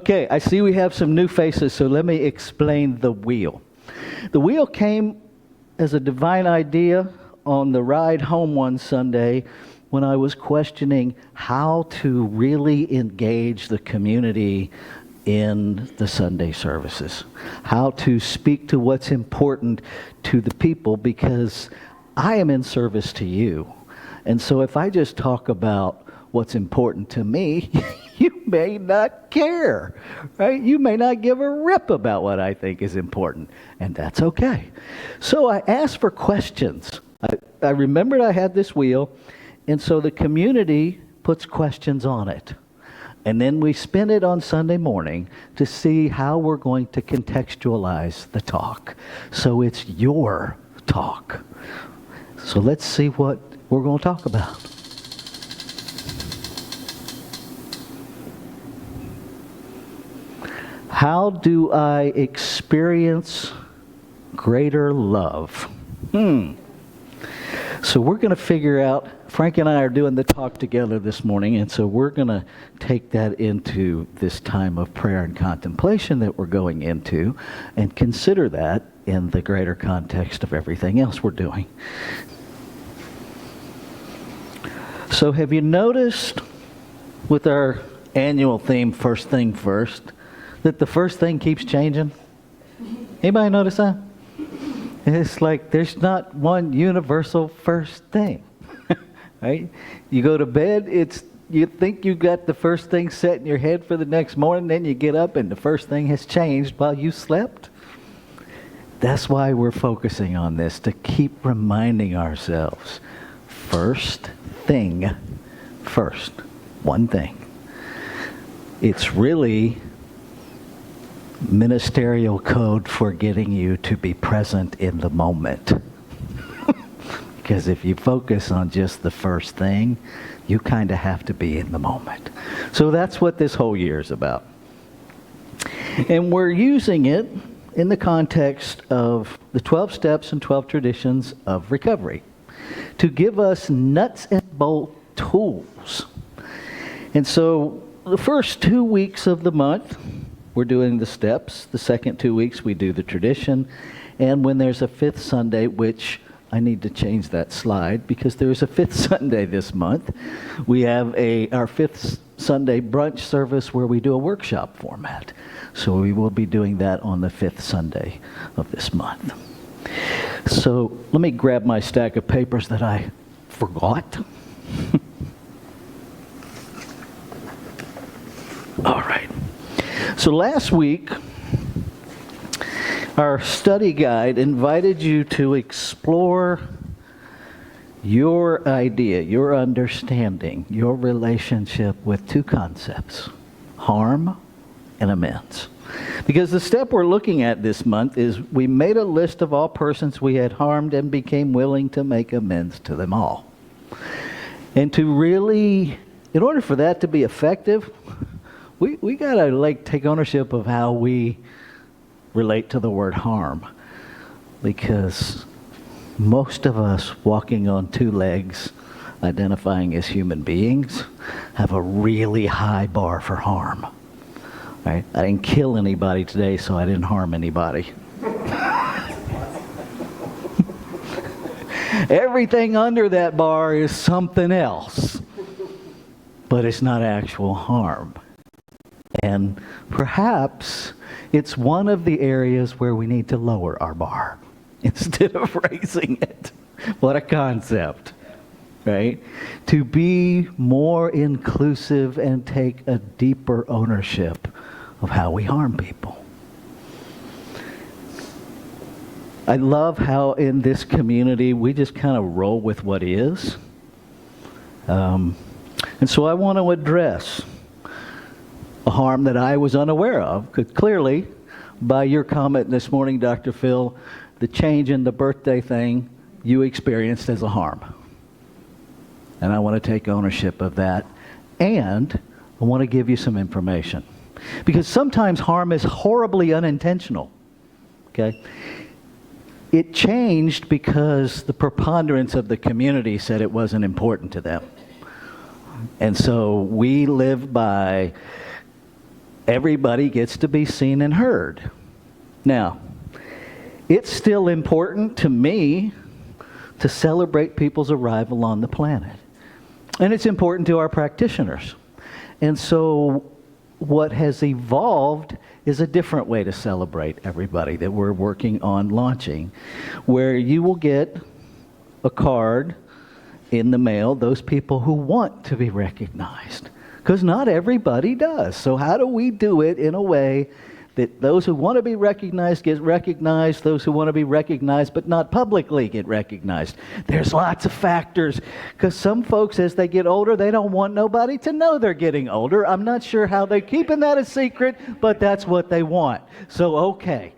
Okay, I see we have some new faces, so let me explain the wheel. The wheel came as a divine idea on the ride home one Sunday when I was questioning how to really engage the community in the Sunday services, how to speak to what's important to the people, because I am in service to you. And so if I just talk about what's important to me, you may not care, right? You may not give a rip about what I think is important, and that's okay. So I asked for questions. I remembered I had this wheel, and so the community puts questions on it. And then we spin it on Sunday morning to see how we're going to contextualize the talk. So it's your talk. So let's see what we're going to talk about. How do I experience greater love? So we're going to figure out, Frank and I are doing the talk together this morning, and so we're going to take that into this time of prayer and contemplation that we're going into and consider that in the greater context of everything else we're doing. So have you noticed with our annual theme, First Thing First, that the first thing keeps changing? Anybody notice that? It's like there's not one universal first thing, right? You go to bed, you think you got the first thing set in your head for the next morning, then you get up and the first thing has changed while you slept. That's why we're focusing on this, to keep reminding ourselves, first thing first, one thing. It's really ministerial code for getting you to be present in the moment. Because if you focus on just the first thing, you kind of have to be in the moment. So that's what this whole year is about. And we're using it in the context of the 12 steps and 12 traditions of recovery to give us nuts and bolt tools. And so the first 2 weeks of the month, we're doing the steps. The second 2 weeks, we do the tradition. And when there's a fifth Sunday, which I need to change that slide because there's a fifth Sunday this month, we have our fifth Sunday brunch service where we do a workshop format. So we will be doing that on the fifth Sunday of this month. So let me grab my stack of papers that I forgot. All right. So last week, our study guide invited you to explore your idea, your understanding, your relationship with two concepts, harm and amends. Because the step we're looking at this month is we made a list of all persons we had harmed and became willing to make amends to them all. And to really, in order for that to be effective, we got to take ownership of how we relate to the word harm, because most of us walking on two legs, identifying as human beings, have a really high bar for harm. Right? I didn't kill anybody today, so I didn't harm anybody. Everything under that bar is something else, but it's not actual harm. And perhaps it's one of the areas where we need to lower our bar instead of raising it. What a concept, right? To be more inclusive and take a deeper ownership of how we harm people. I love how in this community we just kind of roll with what is. And so I want to address a harm that I was unaware of, because clearly, by your comment this morning, Dr. Phil, the change in the birthday thing you experienced as a harm. And I want to take ownership of that. And I want to give you some information. Because sometimes harm is horribly unintentional. Okay? It changed because the preponderance of the community said it wasn't important to them. And so we live by everybody gets to be seen and heard. Now, it's still important to me to celebrate people's arrival on the planet. And it's important to our practitioners. And so what has evolved is a different way to celebrate everybody that we're working on launching, where you will get a card in the mail, those people who want to be recognized. Because not everybody does. So how do we do it in a way that those who want to be recognized get recognized, those who want to be recognized but not publicly get recognized? There's lots of factors, because some folks, as they get older, they don't want nobody to know they're getting older. I'm not sure how they're keeping that a secret, but that's what they want. So, okay.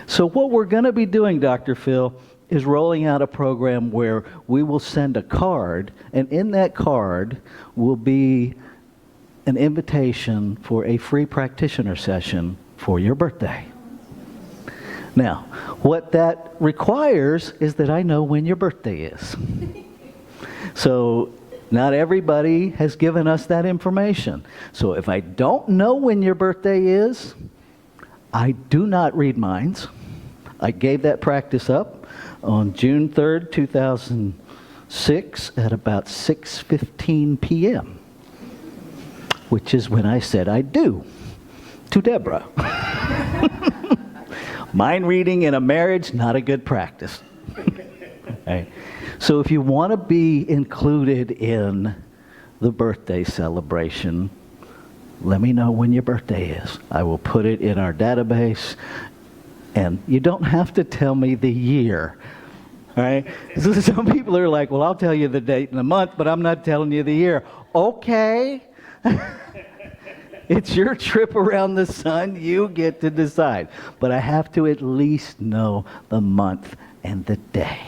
So what we're going to be doing, Dr. Phil, is rolling out a program where we will send a card, and in that card will be an invitation for a free practitioner session for your birthday. Now, what that requires is that I know when your birthday is. So, not everybody has given us that information. So if I don't know when your birthday is, I do not read minds. I gave that practice up on June 3rd, 2006 at about 6:15 p.m., which is when I said I do to Deborah. Mind reading in a marriage, not a good practice. Okay. So if you want to be included in the birthday celebration, let me know when your birthday is. I will put it in our database, and you don't have to tell me the year. All right? So some people are like, well, I'll tell you the date and the month, but I'm not telling you the year. Okay. It's your trip around the sun. You get to decide. But I have to at least know the month and the day.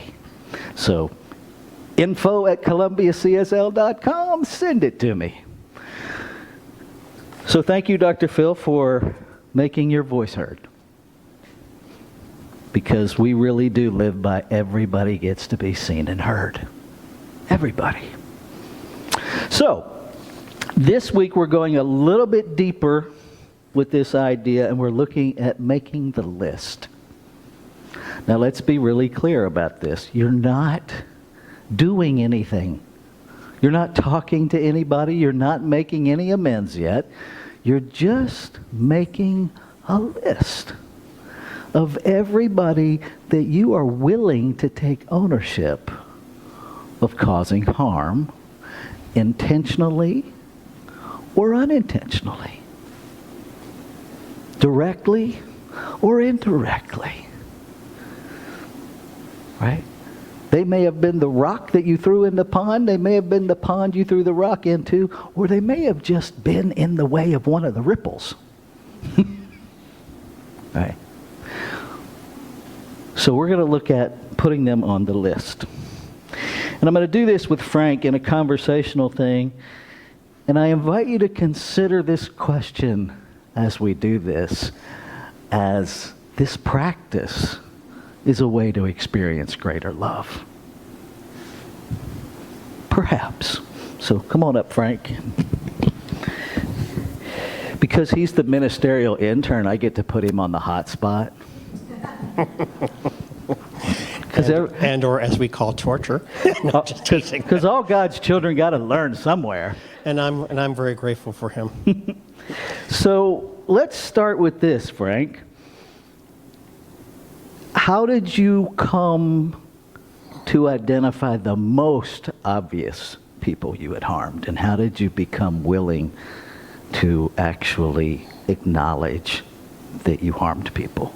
So, info@columbiacsl.com. Send it to me. So thank you, Dr. Phil, for making your voice heard. Because we really do live by everybody gets to be seen and heard. Everybody. So, this week we're going a little bit deeper with this idea, and we're looking at making the list. Now let's be really clear about this. You're not doing anything. You're not talking to anybody. You're not making any amends yet. You're just making a list of everybody that you are willing to take ownership of causing harm intentionally or unintentionally, directly or indirectly, right? They may have been the rock that you threw in the pond, they may have been the pond you threw the rock into, or they may have just been in the way of one of the ripples. Right? So we're going to look at putting them on the list. And I'm going to do this with Frank in a conversational thing. And I invite you to consider this question as we do this, as this practice is a way to experience greater love. Perhaps. So come on up, Frank. Because he's the ministerial intern, I get to put him on the hot spot. Or as we call torture. Because all God's children got to learn somewhere. And I'm very grateful for him. So let's start with this, Frank. How did you come to identify the most obvious people you had harmed? And how did you become willing to actually acknowledge that you harmed people?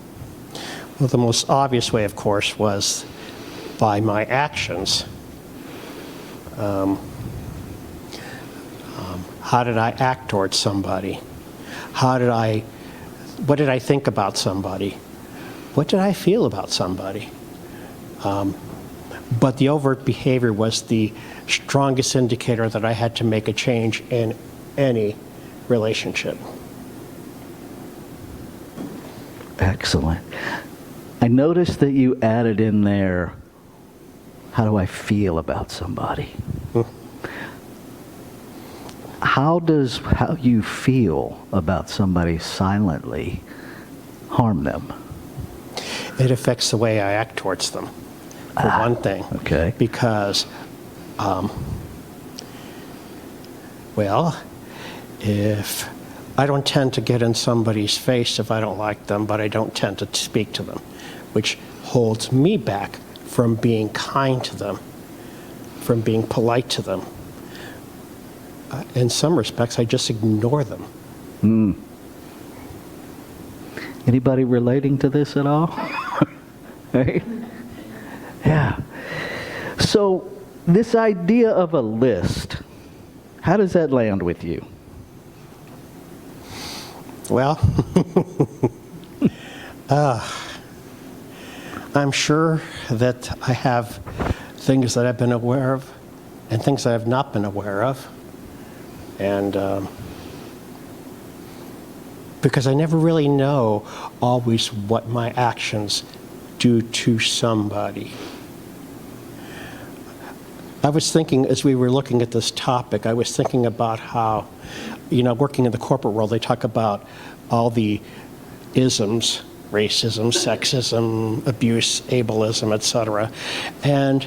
Well, the most obvious way, of course, was by my actions. How did I act towards somebody? What did I think about somebody? What did I feel about somebody? But the overt behavior was the strongest indicator that I had to make a change in any relationship. Excellent. I noticed that you added in there, how do I feel about somebody? how does how you feel about somebody silently harm them? It affects the way I act towards them, for one thing. Okay. Because, well, if I don't tend to get in somebody's face if I don't like them, but I don't tend to speak to them, which holds me back from being kind to them, from being polite to them. In some respects, I just ignore them. Anybody relating to this at all? Right? Yeah. So this idea of a list, how does that land with you? Well, I'm sure that I have things that I've been aware of and things that I've not been aware of. And because I never really know always what my actions do to somebody. I was thinking, as we were looking at this topic, I was thinking about how, working in the corporate world, they talk about all the isms, racism, sexism, abuse, ableism, etc. And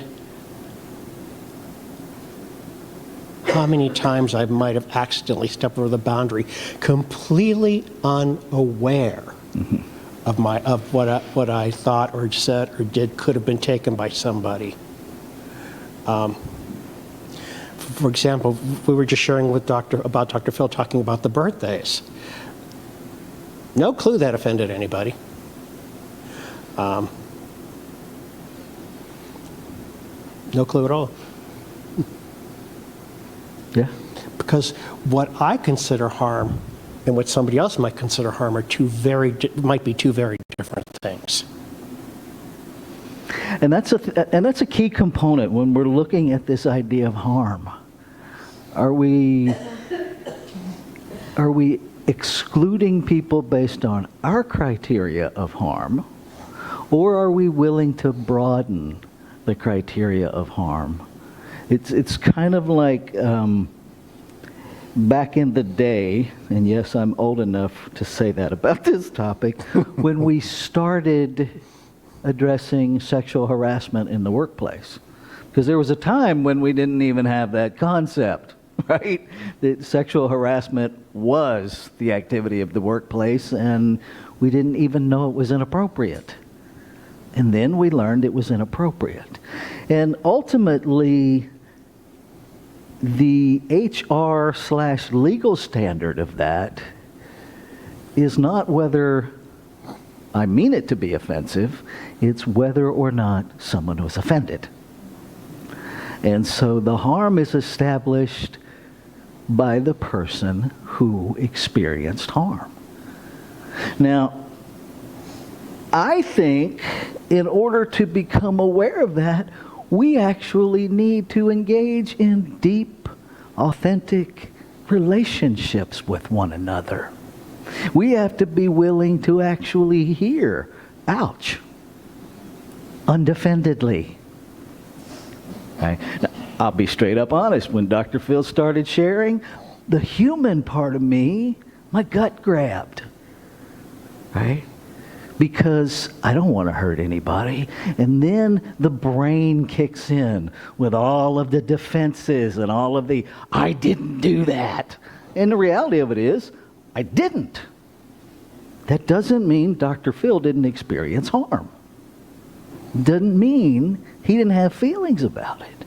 how many times I might have accidentally stepped over the boundary, completely unaware of what I thought or said or did could have been taken by somebody. For example, we were just sharing with about Dr. Phil talking about the birthdays. No clue that offended anybody. No clue at all. Yeah. Because what I consider harm and what somebody else might consider harm are might be two very different things. And that's a key component when we're looking at this idea of harm. Are we excluding people based on our criteria of harm, or are we willing to broaden the criteria of harm? It's kind of like back in the day, and yes, I'm old enough to say that about this topic, when we started addressing sexual harassment in the workplace. Because there was a time when we didn't even have that concept, right? That sexual harassment was the activity of the workplace, and we didn't even know it was inappropriate. And then we learned it was inappropriate. And ultimately, the HR/legal standard of that is not whether I mean it to be offensive, it's whether or not someone was offended. And so the harm is established by the person who experienced harm. Now, I think in order to become aware of that, we actually need to engage in deep, authentic relationships with one another. We have to be willing to actually hear, ouch, undefendedly. Okay? Now, I'll be straight up honest. When Dr. Phil started sharing, the human part of me, my gut grabbed. Right? Because I don't want to hurt anybody. And then the brain kicks in with all of the defenses and all of the, I didn't do that. And the reality of it is, I didn't. That doesn't mean Dr. Phil didn't experience harm. Doesn't mean he didn't have feelings about it.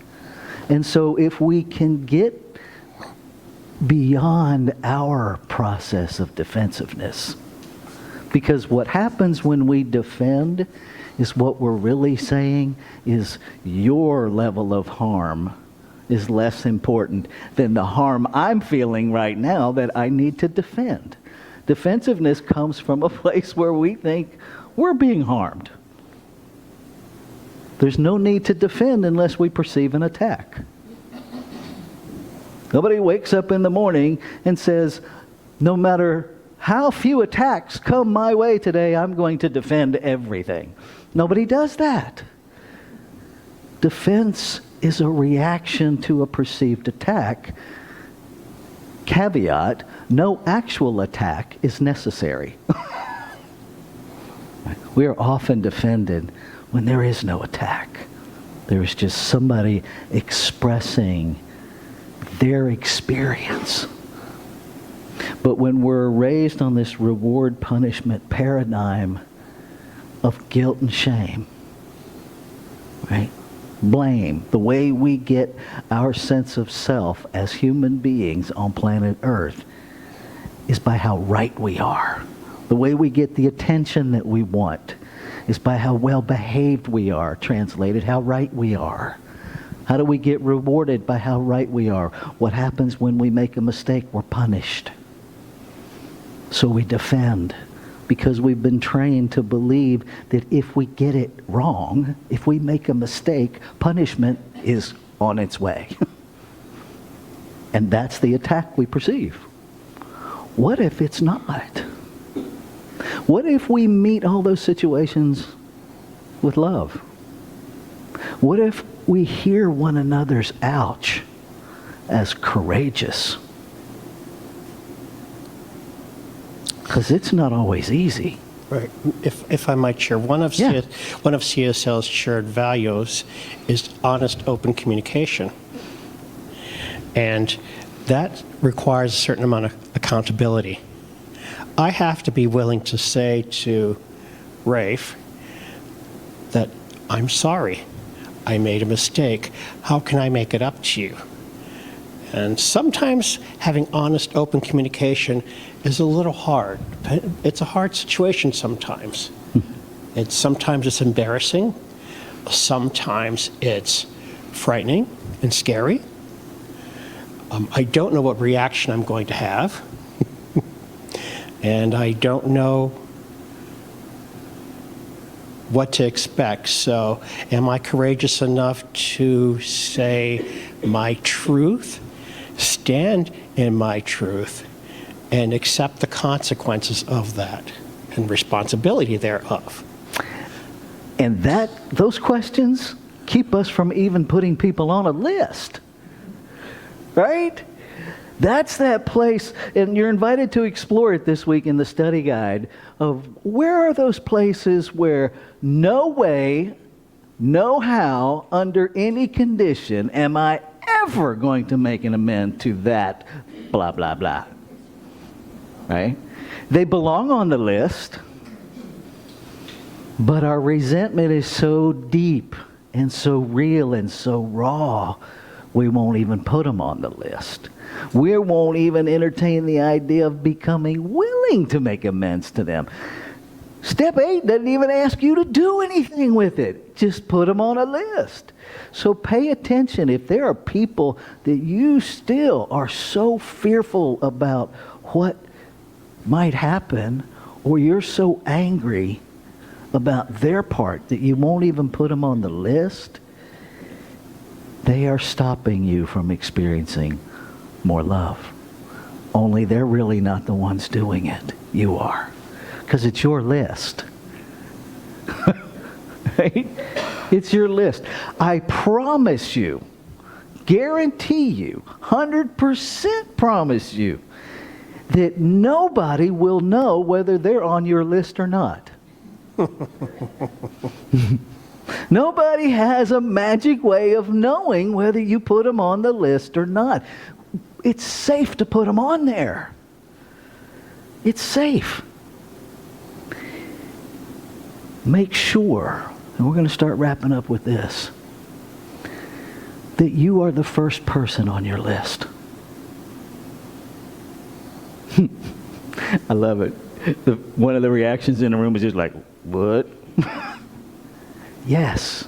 And so if we can get beyond our process of defensiveness, because what happens when we defend is what we're really saying is your level of harm is less important than the harm I'm feeling right now that I need to defend. Defensiveness comes from a place where we think we're being harmed. There's no need to defend unless we perceive an attack. Nobody wakes up in the morning and says, no matter how few attacks come my way today, I'm going to defend everything. Nobody does that. Defense is a reaction to a perceived attack. Caveat, no actual attack is necessary. We are often defended when there is no attack. There is just somebody expressing their experience. But when we're raised on this reward-punishment paradigm of guilt and shame, right? Blame, the way we get our sense of self as human beings on planet Earth is by how right we are. The way we get the attention that we want is by how well behaved we are, translated, how right we are. How do we get rewarded? By how right we are. What happens when we make a mistake? We're punished. So we defend, because we've been trained to believe that if we get it wrong, if we make a mistake, punishment is on its way. And that's the attack we perceive. What if it's not? What if we meet all those situations with love? What if we hear one another's ouch as courageous? Because it's not always easy. Right. If I might share, one of CSL's shared values is honest, open communication. And that requires a certain amount of accountability. I have to be willing to say to Rafe that I'm sorry, I made a mistake. How can I make it up to you? And sometimes having honest, open communication is a little hard. It's a hard situation sometimes. Sometimes it's embarrassing. Sometimes it's frightening and scary. I don't know what reaction I'm going to have. And I don't know what to expect. So am I courageous enough to say my truth, stand in my truth, and accept the consequences of that and responsibility thereof? And those questions keep us from even putting people on a list. Right? That's that place, and you're invited to explore it this week in the study guide, of where are those places where no way, no how, under any condition am I ever going to make an amend to that blah, blah, blah. Right? They belong on the list, but our resentment is so deep and so real and so raw, we won't even put them on the list. We won't even entertain the idea of becoming willing to make amends to them. Step 8 doesn't even ask you to do anything with it. Just put them on a list. So pay attention. If there are people that you still are so fearful about what might happen, or you're so angry about their part that you won't even put them on the list, they are stopping you from experiencing more love. Only they're really not the ones doing it. You are. Because it's your list. Right? It's your list. I promise you, guarantee you, 100% promise you, that nobody will know whether they're on your list or not. Nobody has a magic way of knowing whether you put them on the list or not. It's safe to put them on there. It's safe. Make sure, and we're going to start wrapping up with this, that you are the first person on your list. I love it. One of the reactions in the room was just like, what? Yes,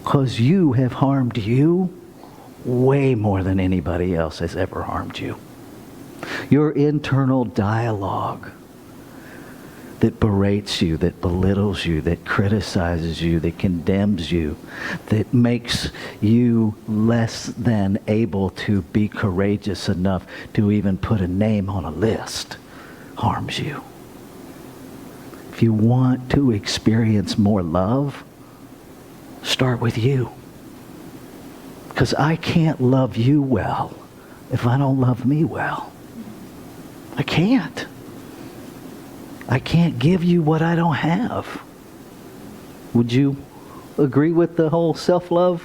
because you have harmed you way more than anybody else has ever harmed you. Your internal dialogue that berates you, that belittles you, that criticizes you, that condemns you, that makes you less than able to be courageous enough to even put a name on a list, harms you. If you want to experience more love, start with you. Because I can't love you well if I don't love me well. I can't. I can't give you what I don't have. Would you agree with the whole self-love?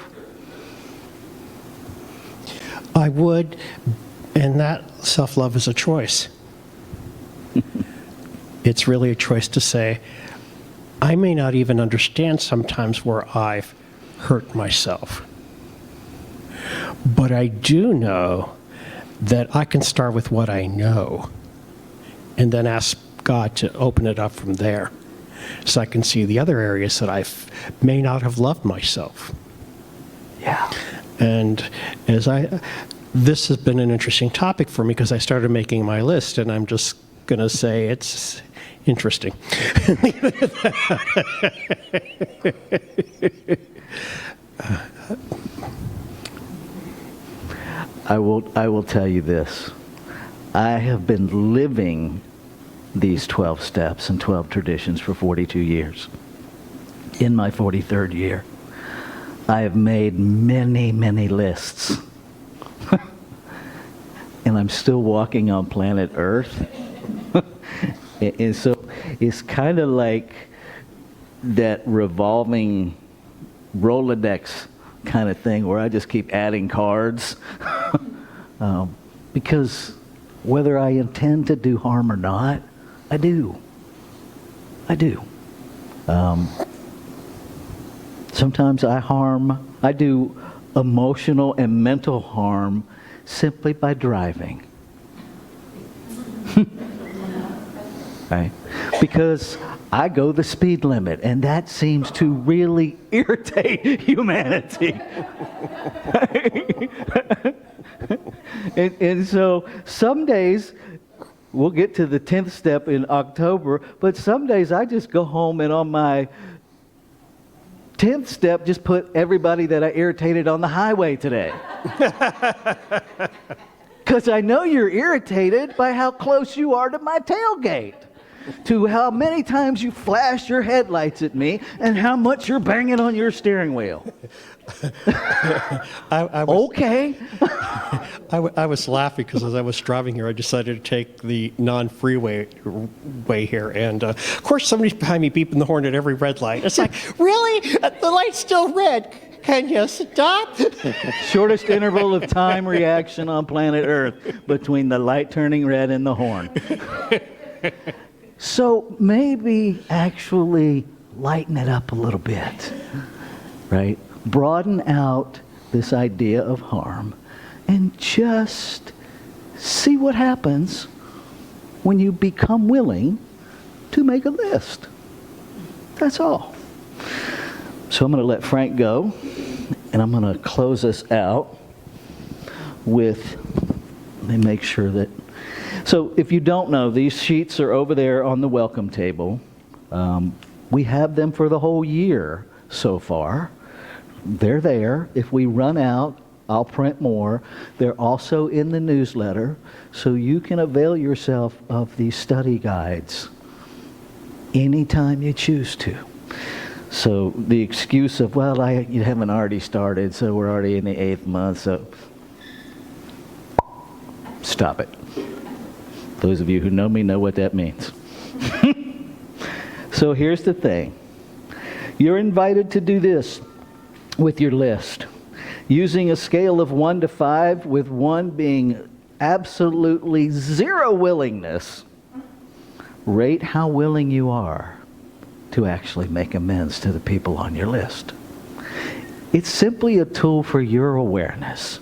I would, and that self-love is a choice. It's really a choice to say, I may not even understand sometimes where I've hurt myself. But I do know that I can start with what I know and then ask God to open it up from there so I can see the other areas that I may not have loved myself. Yeah. And this has been an interesting topic for me because I started making my list, and I'm just going to say it's interesting. I will tell you this. I have been living these 12 steps and 12 traditions for 42 years. In my 43rd year, I have made many, many lists. And I'm still walking on planet Earth. And so it's kind of like that revolving Rolodex kind of thing where I just keep adding cards. Because whether I intend to do harm or not, I do. Sometimes I do emotional and mental harm simply by driving. Right? Because I go the speed limit, and that seems to really irritate humanity. and so some days, we'll get to the 10th step in October, but some days I just go home and on my 10th step, just put everybody that I irritated on the highway today. Because I know you're irritated by how close you are to my tailgate, to how many times you flash your headlights at me, and how much you're banging on your steering wheel. Okay. I was laughing because as I was driving here, I decided to take the non-freeway way here. And of course, somebody's behind me beeping the horn at every red light. It's like, really? The light's still red. Can you stop? Shortest interval of time reaction on planet Earth between the light turning red and the horn. So maybe actually lighten it up a little bit, right? Broaden out this idea of harm and just see what happens when you become willing to make a list. That's all. So I'm going to let Frank go, and I'm going to close us out with, let me make sure that, so if you don't know, these sheets are over there on the welcome table. We have them for the whole year so far. They're there. If we run out, I'll print more. They're also in the newsletter, so you can avail yourself of these study guides anytime you choose to. So the excuse of, well, you haven't already started, so we're already in the 8th month, so stop it. Those of you who know me know what that means. So here's the thing. You're invited to do this with your list. Using a scale of 1 to 5, with 1 being absolutely zero willingness, rate how willing you are to actually make amends to the people on your list. It's simply a tool for your awareness,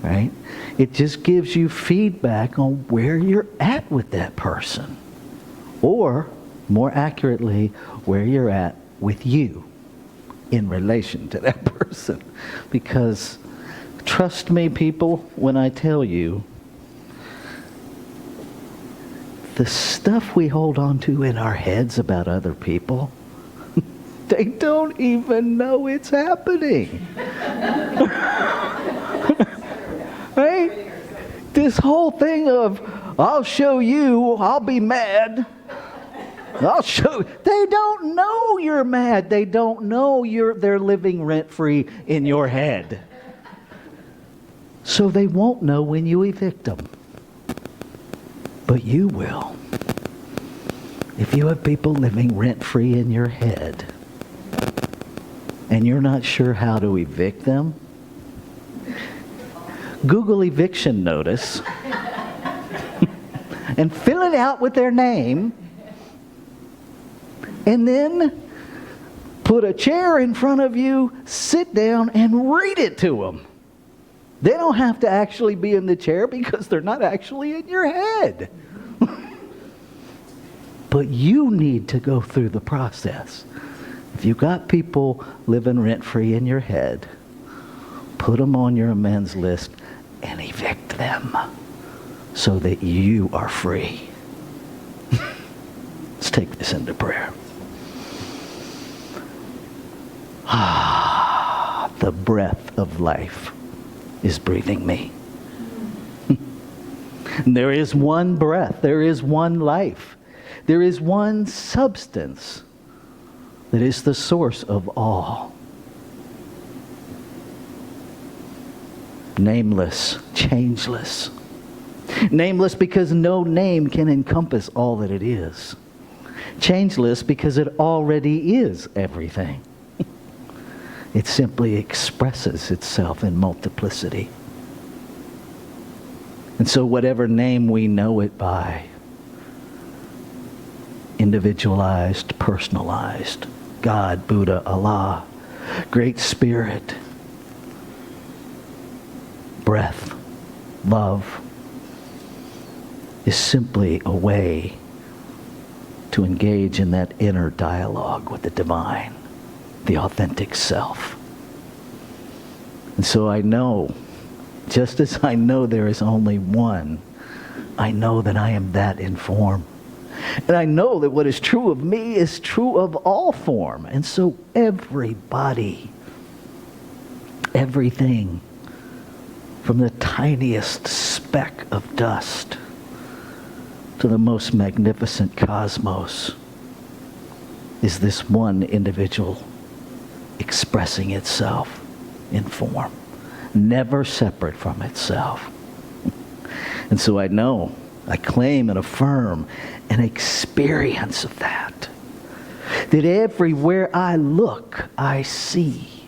right? It just gives you feedback on where you're at with that person, or more accurately, where you're at with you in relation to that person. Because trust me, people, when I tell you, the stuff we hold on to in our heads about other people, they don't even know it's happening. Right? This whole thing of, I'll show you, I'll be mad. I'll show. They don't know you're mad. They don't know they're living rent-free in your head. so they won't know when you evict them. But you will. If you have people living rent-free in your head and you're not sure how to evict them, Google eviction notice and fill it out with their name, and then put a chair in front of you, sit down, and read it to them. They don't have to actually be in the chair because they're not actually in your head. But you need to go through the process. If you've got people living rent-free in your head, put them on your amends list and evict them so that you are free. Let's take this into prayer. The breath of life is breathing me. There is one breath. There is one life. There is one substance that is the source of all. Nameless, changeless. Nameless because no name can encompass all that it is. Changeless because it already is everything. It simply expresses itself in multiplicity. And so whatever name we know it by, individualized, personalized, God, Buddha, Allah, Great Spirit, breath, love, is simply a way to engage in that inner dialogue with the divine, the authentic self. And so I know, just as I know there is only one, I know that I am that in form. And I know that what is true of me is true of all form. And so everybody, everything, from the tiniest speck of dust to the most magnificent cosmos, is this one individual expressing itself in form, never separate from itself. And so I know, I claim and affirm an experience of that. That everywhere I look, I see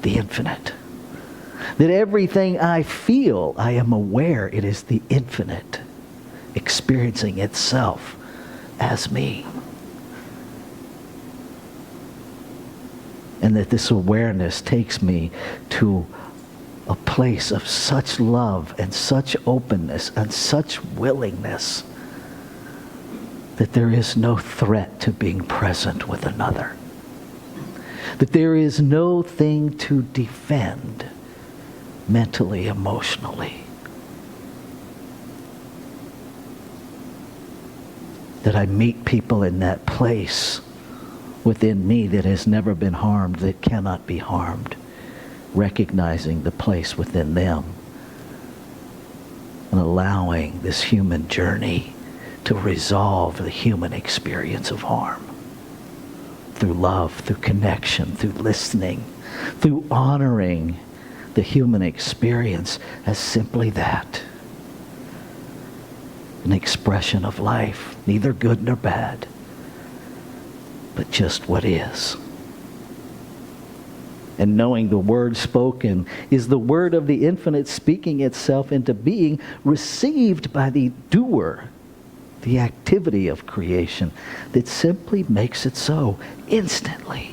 the infinite. That everything I feel, I am aware it is the infinite experiencing itself as me. And that this awareness takes me to a place of such love and such openness and such willingness that there is no threat to being present with another. That there is no thing to defend mentally, emotionally. That I meet people in that place within me that has never been harmed, that cannot be harmed, recognizing the place within them and allowing this human journey to resolve the human experience of harm through love, through connection, through listening, through honoring the human experience as simply that. An expression of life, neither good nor bad, but just what is. And knowing the word spoken is the word of the infinite speaking itself into being, received by the doer, the activity of creation that simply makes it so instantly.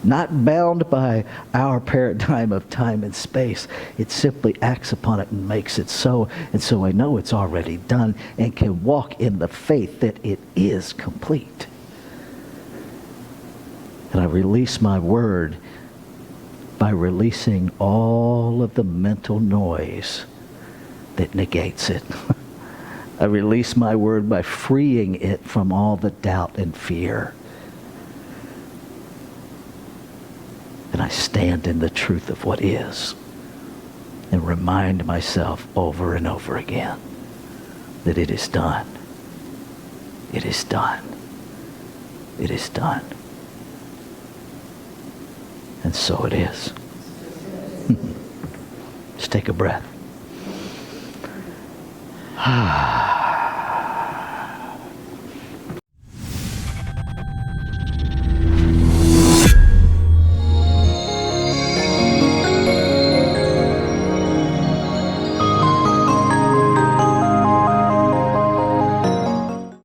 Not bound by our paradigm of time and space. It simply acts upon it and makes it so. And so I know it's already done and can walk in the faith that it is complete. And I release my word by releasing all of the mental noise that negates it. I release my word by freeing it from all the doubt and fear. And I stand in the truth of what is and remind myself over and over again that it is done. It is done. It is done. And so it is. Just take a breath.